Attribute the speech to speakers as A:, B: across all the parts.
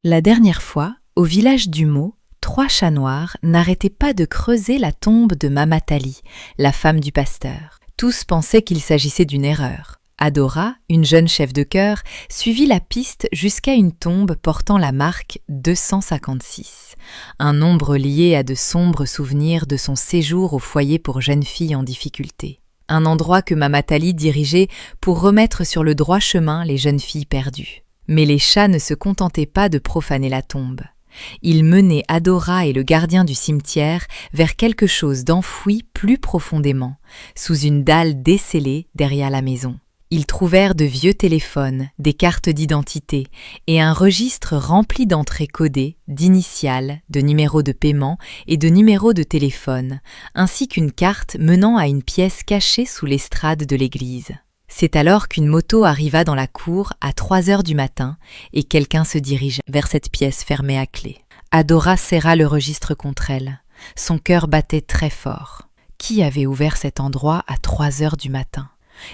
A: La dernière fois, au village d'Humeau, 3 chats noirs n'arrêtaient pas de creuser la tombe de Mama Tali, la femme du pasteur. Tous pensaient qu'il s'agissait d'une erreur. Adora, une jeune chef de chœur, suivit la piste jusqu'à une tombe portant la marque 256, un nombre lié à de sombres souvenirs de son séjour au foyer pour jeunes filles en difficulté. Un endroit que Mama Tali dirigeait pour remettre sur le droit chemin les jeunes filles perdues. Mais les chats ne se contentaient pas de profaner la tombe. Ils menaient Adora et le gardien du cimetière vers quelque chose d'enfoui plus profondément, sous une dalle descellée derrière la maison. Ils trouvèrent de vieux téléphones, des cartes d'identité et un registre rempli d'entrées codées, d'initiales, de numéros de paiement et de numéros de téléphone, ainsi qu'une carte menant à une pièce cachée sous l'estrade de l'église. C'est alors qu'une moto arriva dans la cour à 3 heures du matin et quelqu'un se dirigea vers cette pièce fermée à clé. Adora serra le registre contre elle. Son cœur battait très fort. Qui avait ouvert cet endroit à 3 heures du matin ?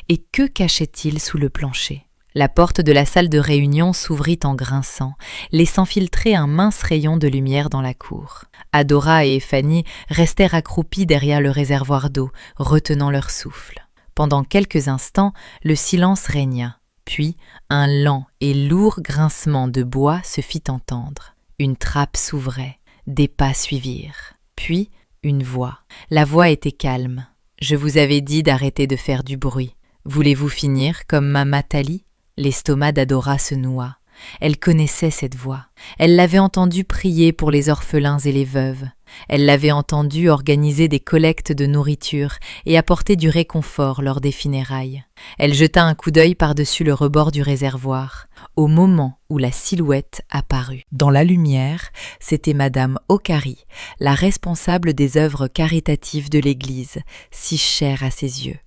A: Et que cachait-il sous le plancher ? La porte de la salle de réunion s'ouvrit en grinçant, laissant filtrer un mince rayon de lumière dans la cour. Adora et Fanny restèrent accroupies derrière le réservoir d'eau, retenant leur souffle. Pendant quelques instants, le silence régna. Puis, un lent et lourd grincement de bois se fit entendre. Une trappe s'ouvrait, des pas suivirent. Puis, une voix. La voix était calme. « Je vous avais dit d'arrêter de faire du bruit. Voulez-vous finir comme Mama Tali ?» L'estomac d'Adora se noua. Elle connaissait cette voix. Elle l'avait entendue prier pour les orphelins et les veuves. Elle l'avait entendue organiser des collectes de nourriture et apporter du réconfort lors des funérailles. Elle jeta un coup d'œil par-dessus le rebord du réservoir, au moment où la silhouette apparut. Dans la lumière, c'était Madame Okari, la responsable des œuvres caritatives de l'Église, si chère à ses yeux.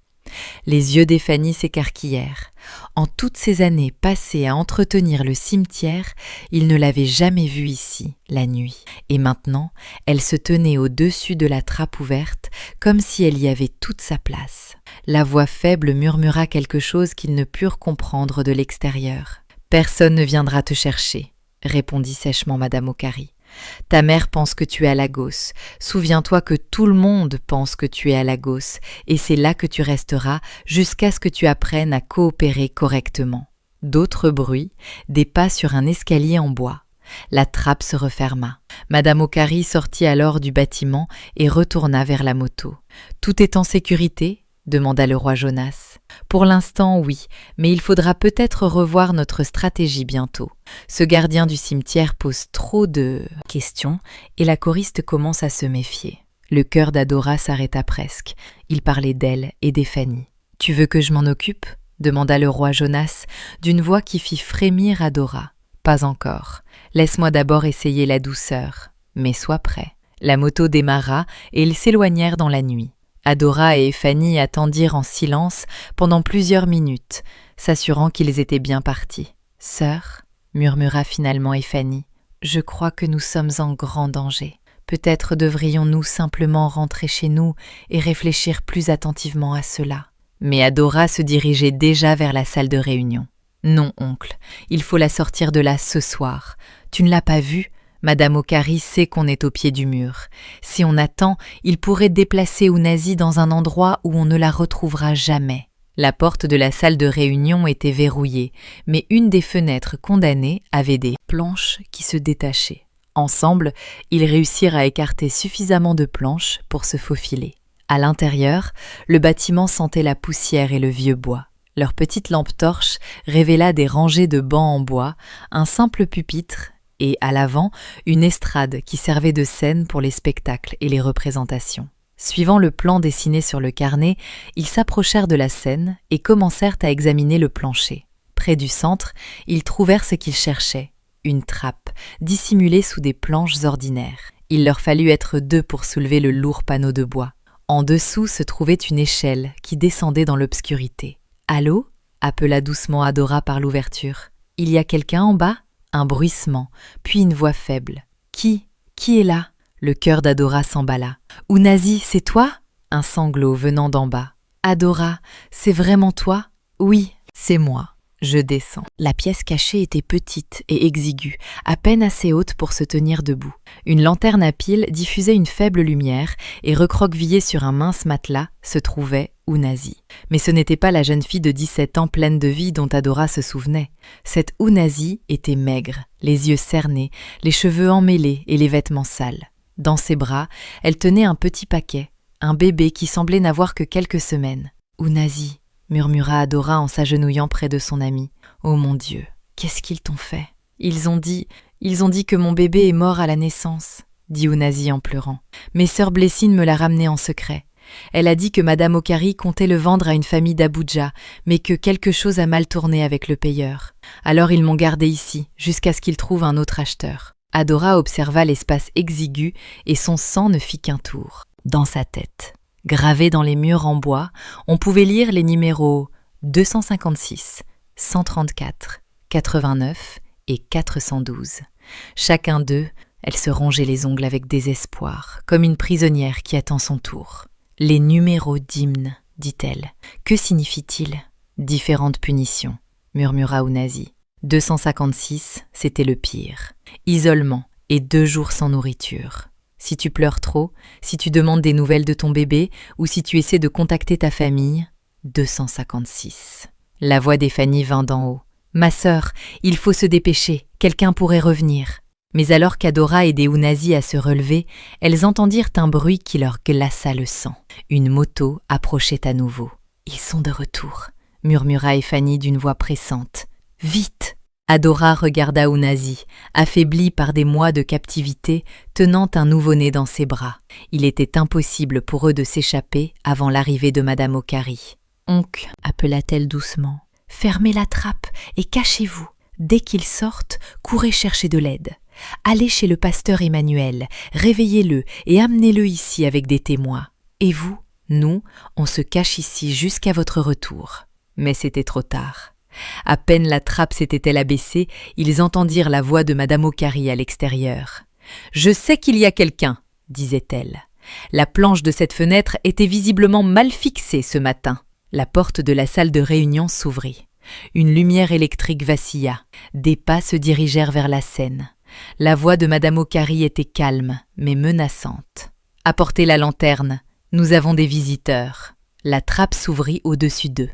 A: Les yeux d'Ephanie s'écarquillèrent. En toutes ces années passées à entretenir le cimetière, il ne l'avait jamais vue ici, la nuit. Et maintenant, elle se tenait au-dessus de la trappe ouverte, comme si elle y avait toute sa place. La voix faible murmura quelque chose qu'ils ne purent comprendre de l'extérieur. « Personne ne viendra te chercher », répondit sèchement Madame Okari. « Ta mère pense que tu es à Lagos. Souviens-toi que tout le monde pense que tu es à Lagos, et c'est là que tu resteras jusqu'à ce que tu apprennes à coopérer correctement. » D'autres bruits, des pas sur un escalier en bois. La trappe se referma. Madame Okari sortit alors du bâtiment et retourna vers la moto. « Tout est en sécurité ?» demanda le roi Jonas. « Pour l'instant, oui, mais il faudra peut-être revoir notre stratégie bientôt. Ce gardien du cimetière pose trop de questions et la choriste commence à se méfier. » Le cœur d'Adora s'arrêta presque. Il parlait d'elle et d'Ephanie. « Tu veux que je m'en occupe ?» demanda le roi Jonas d'une voix qui fit frémir Adora. « Pas encore. Laisse-moi d'abord essayer la douceur. Mais sois prêt. » La moto démarra et ils s'éloignèrent dans la nuit. Adora et Ephanie attendirent en silence pendant plusieurs minutes, s'assurant qu'ils étaient bien partis. « Sœur, » murmura finalement Ephanie, « je crois que nous sommes en grand danger. Peut-être devrions-nous simplement rentrer chez nous et réfléchir plus attentivement à cela. » Mais Adora se dirigeait déjà vers la salle de réunion. « Non, oncle, il faut la sortir de là ce soir. Tu ne l'as pas vue ? Madame Okari sait qu'on est au pied du mur. Si on attend, il pourrait déplacer Ounazi dans un endroit où on ne la retrouvera jamais. » La porte de la salle de réunion était verrouillée, mais une des fenêtres condamnées avait des planches qui se détachaient. Ensemble, ils réussirent à écarter suffisamment de planches pour se faufiler. À l'intérieur, le bâtiment sentait la poussière et le vieux bois. Leur petite lampe torche révéla des rangées de bancs en bois, un simple pupitre et, à l'avant, une estrade qui servait de scène pour les spectacles et les représentations. Suivant le plan dessiné sur le carnet, ils s'approchèrent de la scène et commencèrent à examiner le plancher. Près du centre, ils trouvèrent ce qu'ils cherchaient, une trappe, dissimulée sous des planches ordinaires. Il leur fallut être 2 pour soulever le lourd panneau de bois. En dessous se trouvait une échelle qui descendait dans l'obscurité. « Allô ?» appela doucement Adora par l'ouverture. « Il y a quelqu'un en bas ?» Un bruissement, puis une voix faible. « Qui est là ?» Le cœur d'Adora s'emballa. « Ounazi, c'est toi ?» Un sanglot venant d'en bas. « Adora, c'est vraiment toi ?»« Oui, c'est moi. » Je descends. La pièce cachée était petite et exiguë, à peine assez haute pour se tenir debout. Une lanterne à pile diffusait une faible lumière et recroquevillée sur un mince matelas se trouvait Ounazi. Mais ce n'était pas la jeune fille de 17 ans pleine de vie dont Adora se souvenait. Cette Ounazi était maigre, les yeux cernés, les cheveux emmêlés et les vêtements sales. Dans ses bras, elle tenait un petit paquet, un bébé qui semblait n'avoir que quelques semaines. « Ounazi » murmura Adora en s'agenouillant près de son amie. « Oh mon Dieu, qu'est-ce qu'ils t'ont fait ?»« Ils ont dit que mon bébé est mort à la naissance, » dit Ounazi en pleurant. « Mais sœur Blessine me l'a ramené en secret. Elle a dit que Madame Okari comptait le vendre à une famille d'Abuja, mais que quelque chose a mal tourné avec le payeur. Alors ils m'ont gardé ici, jusqu'à ce qu'ils trouvent un autre acheteur. » Adora observa l'espace exigu et son sang ne fit qu'un tour. Dans sa tête, gravés dans les murs en bois, on pouvait lire les numéros 256, 134, 89 et 412. Chacun d'eux, elle se rongeait les ongles avec désespoir, comme une prisonnière qui attend son tour. « Les numéros d'hymne, dit-elle. Que signifie-t-il ? Différentes punitions, murmura Ounazi. 256, c'était le pire. Isolement et 2 jours sans nourriture. Si tu pleures trop, si tu demandes des nouvelles de ton bébé ou si tu essaies de contacter ta famille, 256. La voix des Fanny vint d'en haut. « Ma sœur, il faut se dépêcher, quelqu'un pourrait revenir. » Mais alors qu'Adora aidait Ounazi à se relever, elles entendirent un bruit qui leur glaça le sang. Une moto approchait à nouveau. « Ils sont de retour », murmura Fanny d'une voix pressante. « Vite !» Adora regarda Ounazi, affaibli par des mois de captivité, tenant un nouveau-né dans ses bras. Il était impossible pour eux de s'échapper avant l'arrivée de Madame Okari. « Oncle » appela-t-elle doucement, « fermez la trappe et cachez-vous. Dès qu'ils sortent, courez chercher de l'aide. Allez chez le pasteur Emmanuel, réveillez-le et amenez-le ici avec des témoins. Et vous, nous, on se cache ici jusqu'à votre retour. » Mais c'était trop tard. À peine la trappe s'était-elle abaissée, ils entendirent la voix de Madame Okari à l'extérieur. « Je sais qu'il y a quelqu'un, » disait-elle. La planche de cette fenêtre était visiblement mal fixée ce matin. La porte de la salle de réunion s'ouvrit. Une lumière électrique vacilla. Des pas se dirigèrent vers la scène. La voix de Madame Okari était calme, mais menaçante. « Apportez la lanterne, nous avons des visiteurs. » La trappe s'ouvrit au-dessus d'eux.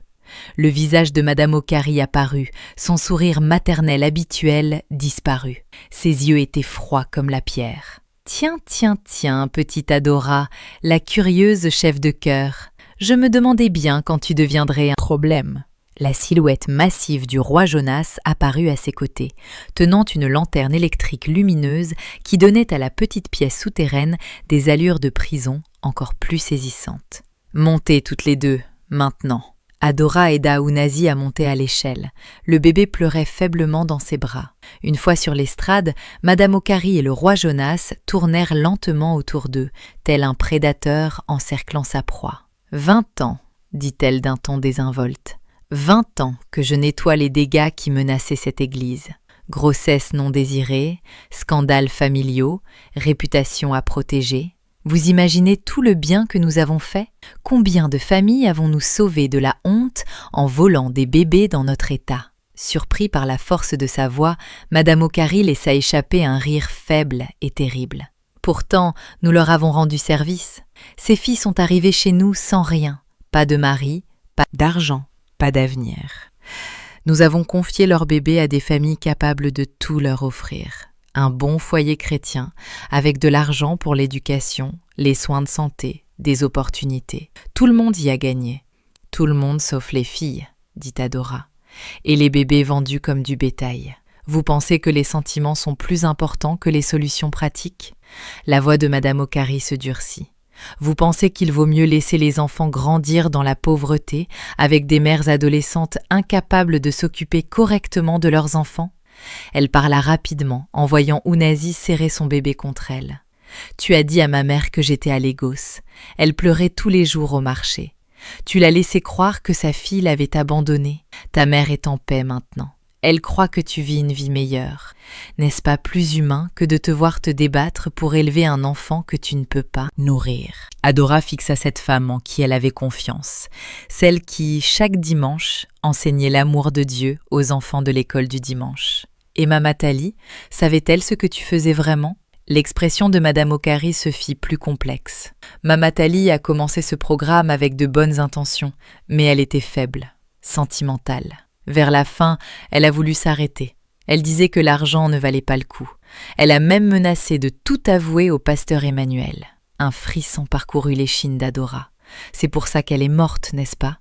A: Le visage de Madame Okari apparut, son sourire maternel habituel disparut. Ses yeux étaient froids comme la pierre. « Tiens, petite Adora, la curieuse chef de chœur. Je me demandais bien quand tu deviendrais un problème. » La silhouette massive du roi Jonas apparut à ses côtés, tenant une lanterne électrique lumineuse qui donnait à la petite pièce souterraine des allures de prison encore plus saisissantes. « Montez toutes les deux, maintenant !» Adora aida Ounazi à monter à l'échelle. Le bébé pleurait faiblement dans ses bras. Une fois sur l'estrade, Madame Okari et le roi Jonas tournèrent lentement autour d'eux, tel un prédateur encerclant sa proie. « 20 ans, dit-elle d'un ton désinvolte. 20 ans que je nettoie les dégâts qui menaçaient cette église. Grossesse non désirée, scandales familiaux, réputation à protéger. Vous imaginez tout le bien que nous avons fait? Combien de familles avons-nous sauvées de la honte en volant des bébés dans notre état? » Surpris par la force de sa voix, Madame Okari laissa échapper un rire faible et terrible. « Pourtant, nous leur avons rendu service. Ces filles sont arrivées chez nous sans rien. Pas de mari, pas d'argent, pas d'avenir. Nous avons confié leur bébé à des familles capables de tout leur offrir. Un bon foyer chrétien, avec de l'argent pour l'éducation, les soins de santé, des opportunités. Tout le monde y a gagné. Tout le monde sauf les filles, dit Adora. Et les bébés vendus comme du bétail. Vous pensez que les sentiments sont plus importants que les solutions pratiques? La voix de Madame Okari se durcit. Vous pensez qu'il vaut mieux laisser les enfants grandir dans la pauvreté, avec des mères adolescentes incapables de s'occuper correctement de leurs enfants? Elle parla rapidement, en voyant Ounazi serrer son bébé contre elle. « Tu as dit à ma mère que j'étais à Lagos. Elle pleurait tous les jours au marché. Tu l'as laissé croire que sa fille l'avait abandonnée. Ta mère est en paix maintenant. Elle croit que tu vis une vie meilleure. N'est-ce pas plus humain que de te voir te débattre pour élever un enfant que tu ne peux pas nourrir? Adora fixa cette femme en qui elle avait confiance, celle qui, chaque dimanche, enseignait l'amour de Dieu aux enfants de l'école du dimanche. Et Mama Tali, savait-elle ce que tu faisais vraiment? L'expression de Madame Okari se fit plus complexe. Mama Tali a commencé ce programme avec de bonnes intentions, mais elle était faible, sentimentale. Vers la fin, elle a voulu s'arrêter. Elle disait que l'argent ne valait pas le coup. Elle a même menacé de tout avouer au pasteur Emmanuel. Un frisson parcourut l'échine d'Adora. C'est pour ça qu'elle est morte, n'est-ce pas?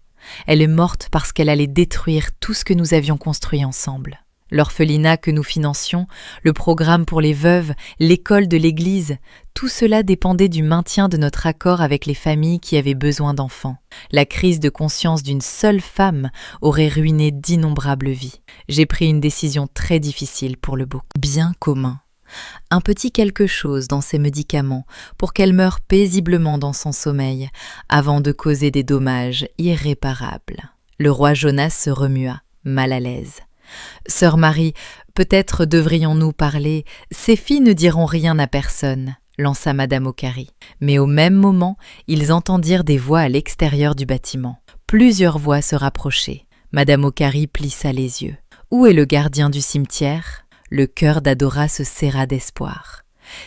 A: Elle est morte parce qu'elle allait détruire tout ce que nous avions construit ensemble. L'orphelinat que nous financions, le programme pour les veuves, l'école de l'église, tout cela dépendait du maintien de notre accord avec les familles qui avaient besoin d'enfants. La crise de conscience d'une seule femme aurait ruiné d'innombrables vies. J'ai pris une décision très difficile pour le bien commun. Un petit quelque chose dans ses médicaments pour qu'elle meure paisiblement dans son sommeil avant de causer des dommages irréparables. Le roi Jonas se remua, mal à l'aise. « Sœur Marie, peut-être devrions-nous parler, ces filles ne diront rien à personne », lança Madame Okari. Mais au même moment, ils entendirent des voix à l'extérieur du bâtiment. Plusieurs voix se rapprochaient. Madame Okari plissa les yeux. Où est le gardien du cimetière? Le cœur d'Adora se serra d'espoir.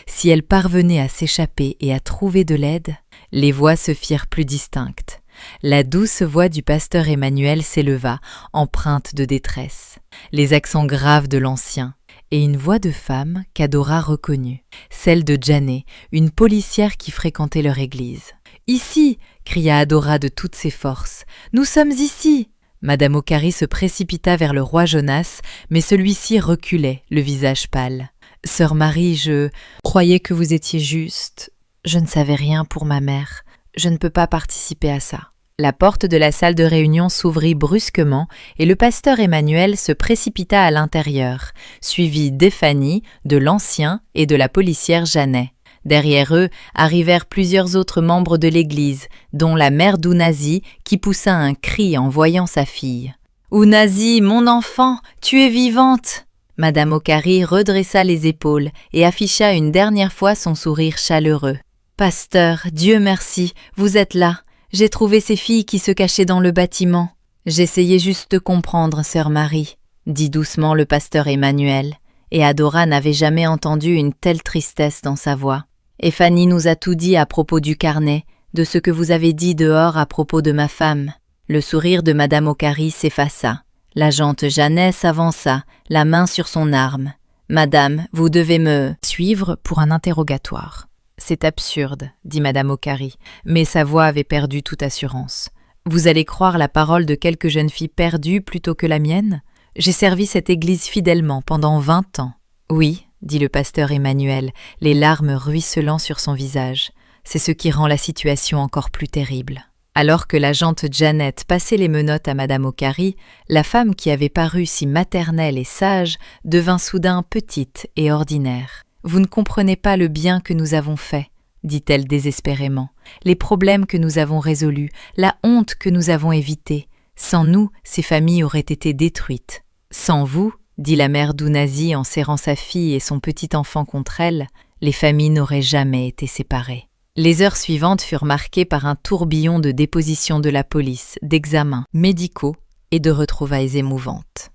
A: Si elle parvenait à s'échapper et à trouver de l'aide, les voix se firent plus distinctes. La douce voix du pasteur Emmanuel s'éleva, empreinte de détresse. Les accents graves de l'ancien, et une voix de femme qu'Adora reconnut, celle de Janet, une policière qui fréquentait leur église. « Ici !» cria Adora de toutes ses forces. « Nous sommes ici !» Madame Okari se précipita vers le roi Jonas, mais celui-ci reculait, le visage pâle. « Sœur Marie, je croyais que vous étiez juste. Je ne savais rien pour ma mère. Je ne peux pas participer à ça. » La porte de la salle de réunion s'ouvrit brusquement et le pasteur Emmanuel se précipita à l'intérieur, suivi d'Ephanie, de l'ancien et de la policière Janet. Derrière eux arrivèrent plusieurs autres membres de l'église, dont la mère d'Ounazi qui poussa un cri en voyant sa fille. « Ounazi, mon enfant, tu es vivante !» Madame Okari redressa les épaules et afficha une dernière fois son sourire chaleureux. « Pasteur, Dieu merci, vous êtes là. J'ai trouvé ces filles qui se cachaient dans le bâtiment. J'essayais juste de comprendre, sœur Marie, » dit doucement le pasteur Emmanuel, et Adora n'avait jamais entendu une telle tristesse dans sa voix. « Et Fanny nous a tout dit à propos du carnet, de ce que vous avez dit dehors à propos de ma femme. » Le sourire de Madame Okari s'effaça. L'agente Janet s'avança, la main sur son arme. « Madame, vous devez me suivre pour un interrogatoire. » « C'est absurde, » dit Madame Okari, mais sa voix avait perdu toute assurance. « Vous allez croire la parole de quelques jeunes filles perdues plutôt que la mienne? J'ai servi cette église fidèlement pendant 20 ans. »« Oui, » dit le pasteur Emmanuel, les larmes ruisselant sur son visage. « C'est ce qui rend la situation encore plus terrible. » Alors que l'agente Janet passait les menottes à Madame Okari, la femme qui avait paru si maternelle et sage devint soudain petite et ordinaire. « Vous ne comprenez pas le bien que nous avons fait, » dit-elle désespérément, « les problèmes que nous avons résolus, la honte que nous avons évitée. Sans nous, ces familles auraient été détruites. Sans vous, » dit la mère d'Ounazi en serrant sa fille et son petit enfant contre elle, « les familles n'auraient jamais été séparées. » Les heures suivantes furent marquées par un tourbillon de dépositions de la police, d'examens médicaux et de retrouvailles émouvantes.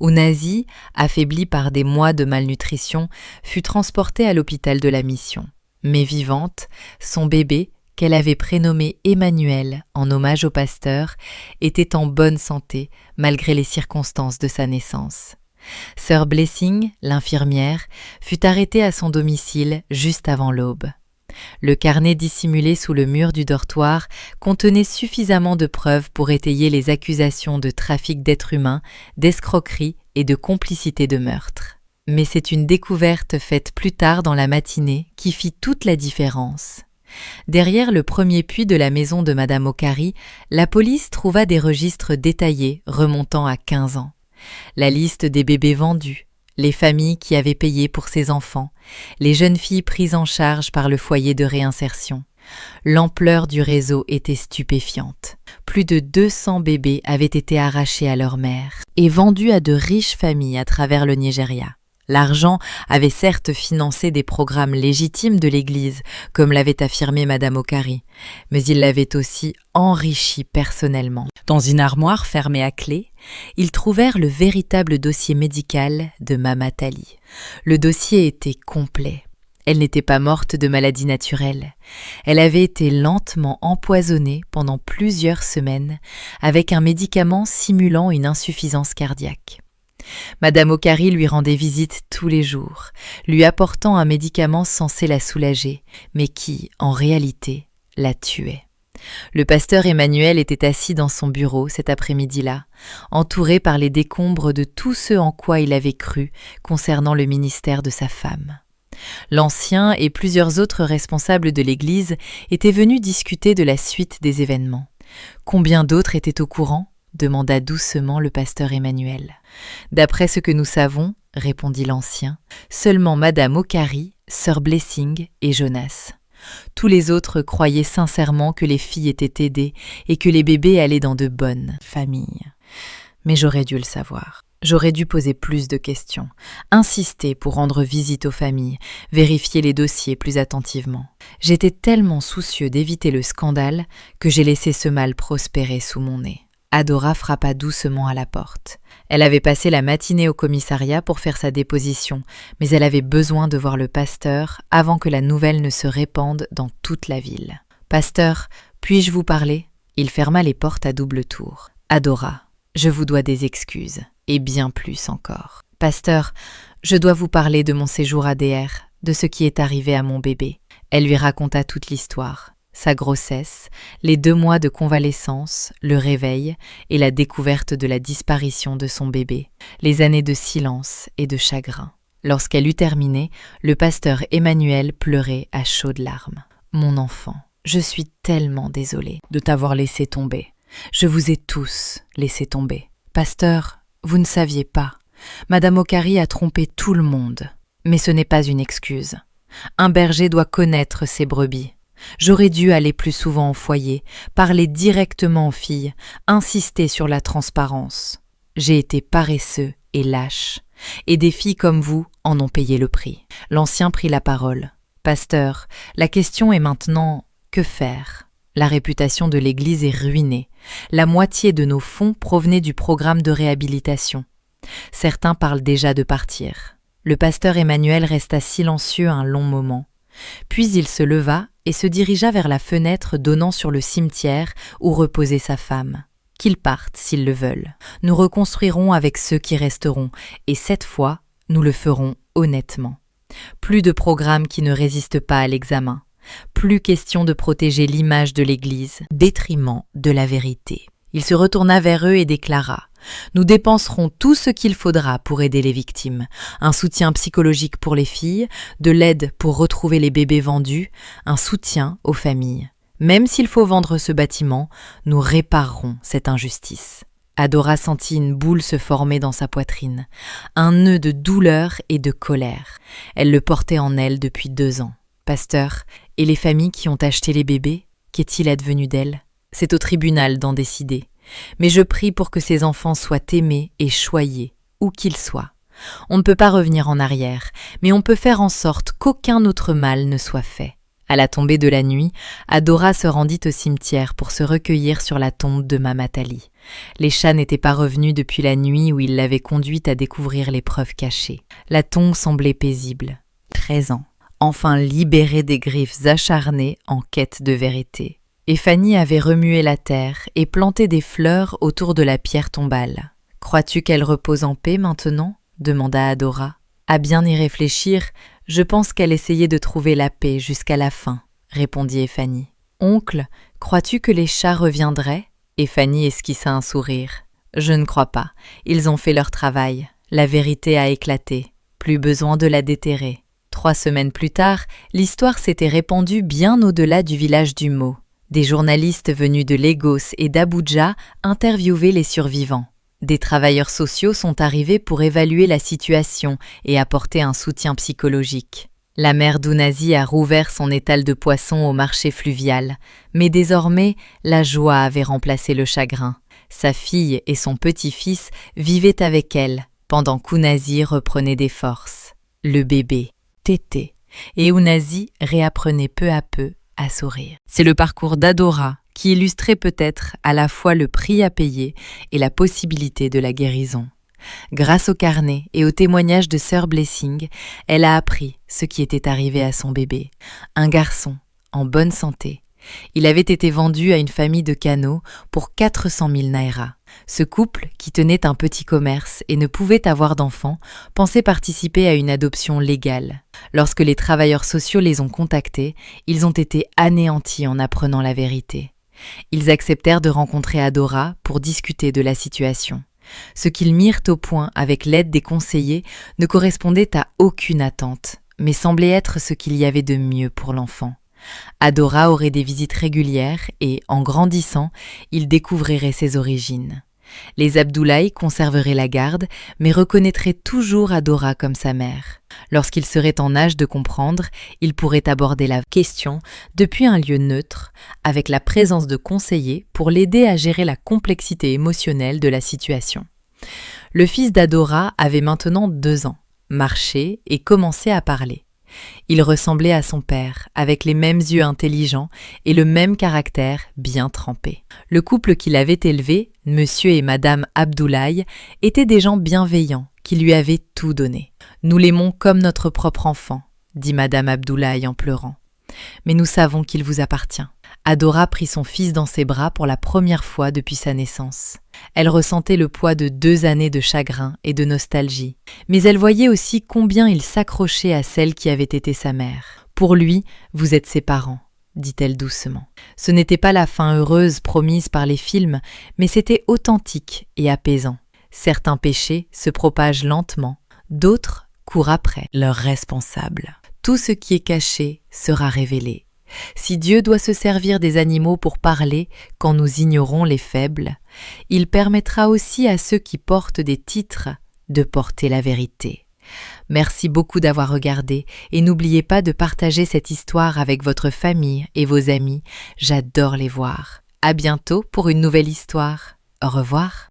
A: Ounazi, affaiblie par des mois de malnutrition, fut transportée à l'hôpital de la Mission. Mais vivante, son bébé, qu'elle avait prénommé Emmanuel en hommage au pasteur, était en bonne santé malgré les circonstances de sa naissance. Sœur Blessing, l'infirmière, fut arrêtée à son domicile juste avant l'aube. Le carnet dissimulé sous le mur du dortoir contenait suffisamment de preuves pour étayer les accusations de trafic d'êtres humains, d'escroquerie et de complicité de meurtre. Mais c'est une découverte faite plus tard dans la matinée qui fit toute la différence. Derrière le premier puits de la maison de Madame Okari, la police trouva des registres détaillés remontant à 15 ans. La liste des bébés vendus, les familles qui avaient payé pour ces enfants, les jeunes filles prises en charge par le foyer de réinsertion. L'ampleur du réseau était stupéfiante. Plus de 200 bébés avaient été arrachés à leur mère et vendus à de riches familles à travers le Nigeria. L'argent avait certes financé des programmes légitimes de l'Église, comme l'avait affirmé Madame Okari, mais il l'avait aussi enrichi personnellement. Dans une armoire fermée à clé, ils trouvèrent le véritable dossier médical de Mama Tali. Le dossier était complet. Elle n'était pas morte de maladie naturelle. Elle avait été lentement empoisonnée pendant plusieurs semaines avec un médicament simulant une insuffisance cardiaque. Madame Okari lui rendait visite tous les jours, lui apportant un médicament censé la soulager, mais qui, en réalité, la tuait. Le pasteur Emmanuel était assis dans son bureau cet après-midi-là, entouré par les décombres de tout ce en quoi il avait cru concernant le ministère de sa femme. L'ancien et plusieurs autres responsables de l'Église étaient venus discuter de la suite des événements. Combien d'autres étaient au courant ? Demanda doucement le pasteur Emmanuel. D'après ce que nous savons, répondit l'ancien, seulement Madame Okari, Sœur Blessing et Jonas. Tous les autres croyaient sincèrement que les filles étaient aidées et que les bébés allaient dans de bonnes familles. Mais j'aurais dû le savoir. J'aurais dû poser plus de questions, insister pour rendre visite aux familles, vérifier les dossiers plus attentivement. J'étais tellement soucieux d'éviter le scandale que j'ai laissé ce mal prospérer sous mon nez. Adora frappa doucement à la porte. Elle avait passé la matinée au commissariat pour faire sa déposition, mais elle avait besoin de voir le pasteur avant que la nouvelle ne se répande dans toute la ville. « Pasteur, puis-je vous parler ?» Il ferma les portes à double tour. « Adora, je vous dois des excuses, et bien plus encore. Pasteur, je dois vous parler de mon séjour à DR, de ce qui est arrivé à mon bébé. » Elle lui raconta toute l'histoire. Sa grossesse, les 2 mois de convalescence, le réveil et la découverte de la disparition de son bébé, les années de silence et de chagrin. Lorsqu'elle eut terminé, le pasteur Emmanuel pleurait à chaudes larmes. « Mon enfant, je suis tellement désolé de t'avoir laissé tomber. Je vous ai tous laissé tomber. Pasteur, vous ne saviez pas. Madame Okari a trompé tout le monde. Mais ce n'est pas une excuse. Un berger doit connaître ses brebis. J'aurais dû aller plus souvent au foyer, parler directement aux filles, insister sur la transparence. J'ai été paresseux et lâche, et des filles comme vous en ont payé le prix. » L'ancien prit la parole. « Pasteur, la question est maintenant, que faire ? La réputation de l'Église est ruinée. La moitié de nos fonds provenaient du programme de réhabilitation. Certains parlent déjà de partir. » Le pasteur Emmanuel resta silencieux un long moment. Puis il se leva et se dirigea vers la fenêtre donnant sur le cimetière où reposait sa femme. « Qu'ils partent s'ils le veulent. Nous reconstruirons avec ceux qui resteront, et cette fois, nous le ferons honnêtement. Plus de programmes qui ne résistent pas à l'examen. Plus question de protéger l'image de l'Église, détriment de la vérité. » Il se retourna vers eux et déclara « Nous dépenserons tout ce qu'il faudra pour aider les victimes. Un soutien psychologique pour les filles, de l'aide pour retrouver les bébés vendus, un soutien aux familles. Même s'il faut vendre ce bâtiment, nous réparerons cette injustice. » Adora sentit une boule se former dans sa poitrine, un nœud de douleur et de colère. Elle le portait en elle depuis 2 ans. « Pasteur, et les familles qui ont acheté les bébés, qu'est-il advenu d'elles ? C'est au tribunal d'en décider. Mais je prie pour que ces enfants soient aimés et choyés, où qu'ils soient. On ne peut pas revenir en arrière, mais on peut faire en sorte qu'aucun autre mal ne soit fait. » À la tombée de la nuit, Adora se rendit au cimetière pour se recueillir sur la tombe de Mama Tali. Les chats n'étaient pas revenus depuis la nuit où ils l'avaient conduite à découvrir les preuves cachées. La tombe semblait paisible. 13 ans, enfin libérée des griffes acharnées en quête de vérité. Et Fanny avait remué la terre et planté des fleurs autour de la pierre tombale. « Crois-tu qu'elle repose en paix maintenant ?» demanda Adora. « À bien y réfléchir, je pense qu'elle essayait de trouver la paix jusqu'à la fin, » répondit Fanny. « Oncle, crois-tu que les chats reviendraient ?» Et Fanny esquissa un sourire. « Je ne crois pas. Ils ont fait leur travail. La vérité a éclaté. Plus besoin de la déterrer. » 3 semaines plus tard, l'histoire s'était répandue bien au-delà du village du Mo. Des journalistes venus de Lagos et d'Abuja interviewaient les survivants. Des travailleurs sociaux sont arrivés pour évaluer la situation et apporter un soutien psychologique. La mère d'Ounazi a rouvert son étal de poissons au marché fluvial, mais désormais, la joie avait remplacé le chagrin. Sa fille et son petit-fils vivaient avec elle, pendant qu'Ounazi reprenait des forces. Le bébé tétait, et Ounazi réapprenait peu à peu à sourire. C'est le parcours d'Adora qui illustrait peut-être à la fois le prix à payer et la possibilité de la guérison. Grâce au carnet et au témoignage de Sœur Blessing, elle a appris ce qui était arrivé à son bébé. Un garçon, en bonne santé. Il avait été vendu à une famille de Kano pour 400 000 naira. Ce couple, qui tenait un petit commerce et ne pouvait avoir d'enfants, pensait participer à une adoption légale. Lorsque les travailleurs sociaux les ont contactés, ils ont été anéantis en apprenant la vérité. Ils acceptèrent de rencontrer Adora pour discuter de la situation. Ce qu'ils mirent au point avec l'aide des conseillers ne correspondait à aucune attente, mais semblait être ce qu'il y avait de mieux pour l'enfant. Adora aurait des visites régulières et, en grandissant, il découvrirait ses origines. Les Abdoulaye conserveraient la garde, mais reconnaîtraient toujours Adora comme sa mère. Lorsqu'il serait en âge de comprendre, il pourrait aborder la question depuis un lieu neutre, avec la présence de conseillers pour l'aider à gérer la complexité émotionnelle de la situation. Le fils d'Adora avait maintenant 2 ans, marchait et commençait à parler. Il ressemblait à son père, avec les mêmes yeux intelligents et le même caractère bien trempé. Le couple qui l'avait élevé, monsieur et madame Abdoulaye, étaient des gens bienveillants qui lui avaient tout donné. « Nous l'aimons comme notre propre enfant », dit madame Abdoulaye en pleurant. « Mais nous savons qu'il vous appartient. » Adora prit son fils dans ses bras pour la première fois depuis sa naissance. Elle ressentait le poids de 2 années de chagrin et de nostalgie, mais elle voyait aussi combien il s'accrochait à celle qui avait été sa mère. « Pour lui, vous êtes ses parents », dit-elle doucement. Ce n'était pas la fin heureuse promise par les films, mais c'était authentique et apaisant. Certains péchés se propagent lentement, d'autres courent après leurs responsables. Tout ce qui est caché sera révélé. Si Dieu doit se servir des animaux pour parler quand nous ignorons les faibles, il permettra aussi à ceux qui portent des titres de porter la vérité. Merci beaucoup d'avoir regardé et n'oubliez pas de partager cette histoire avec votre famille et vos amis. J'adore les voir. À bientôt pour une nouvelle histoire. Au revoir.